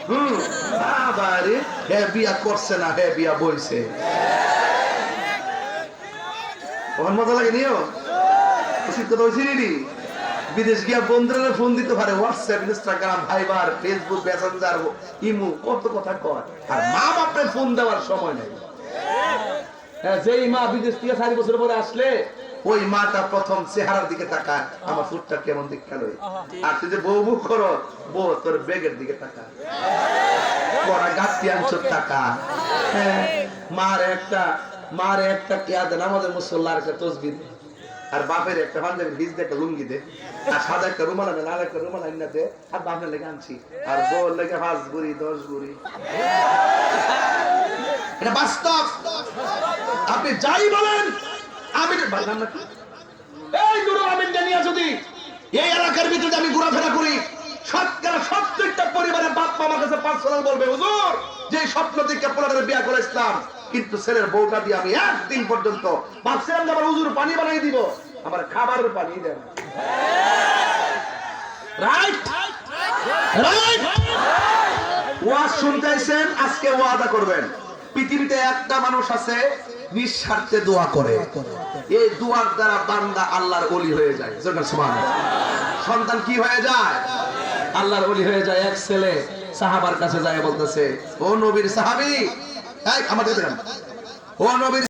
বাবারে হে বিয়া করছে না, হে বিয়া বইছে। ওখান মজা লাগে নিও উচিত কথা হয়েছে নি। বিদেশ গিয়া বন্ধুরা ফোন দিতে পারে, WhatsApp, Instagram, Viber, Facebook, Messenger, imo, কত কথা কয়। আর মা বাপের ফোন দেওয়ার সময় নেই। যেই মা বিদেশ থেকে 4 বছর পরে আসলে ওই মাটা প্রথম চেহারার দিকে তাকায়, আমার ফুটটা কেমন দিক খেলো। আর তুই যে বউ মুখ করো, বউ তোর বেগের দিকে তাকায়, পড়া গাছি আনছো টাকা। মার একটা কেয়া দেন, আমাদের মুসল্লার একটা তসবির, আর বাপের একটা পাঞ্জাবি ভিজ দে, একটা লুঙ্গি দে, আর সাদা একটা রুমাল আনে, লাল একটা রুমাল আনে দে, আর বাপের লেগে আনছি, আর বউর লেগে 5 বুড়ি 10 বুড়ি। এটা বাস্তব। আপনি যাই বলেন, আমি এই নুরুল আমিনকে নিয়ে যদি এই এলাকার ভিতরে আমি ঘোরাফেরা করি, শতকরা 70টা পরিবারের বাপ মা আমার কাছে পার্সোনাল বলবে, হুজুর যে স্বপ্ন থেকে পোলারে বিয়া করে ইসলাম, কিন্তু ছেলের বউটা দিয়ে আমি একদিন পর্যন্ত ভাবছিলাম যে আমার হুজুর পানি বানাই দিব, আমার খাবারের পানি দেন। Right right. ওয়াজ শুনতেছেন, আজকে ওয়াদা করবেন, পৃথিবীতে একটা মানুষ আছে নিঃস্বার্থে দোয়া করে, এই দোয়ার দ্বারা বান্দা আল্লাহর ওলি হয়ে যায়। সুবহানাল্লাহ। সন্তান কি হয়ে যায়? আল্লাহর ওলি হয়ে যায়। এক ছেলে সাহাবার কাছে যায়, বলতেছে, ও নবীর সাহাবী, এই আমাদের ও নবীর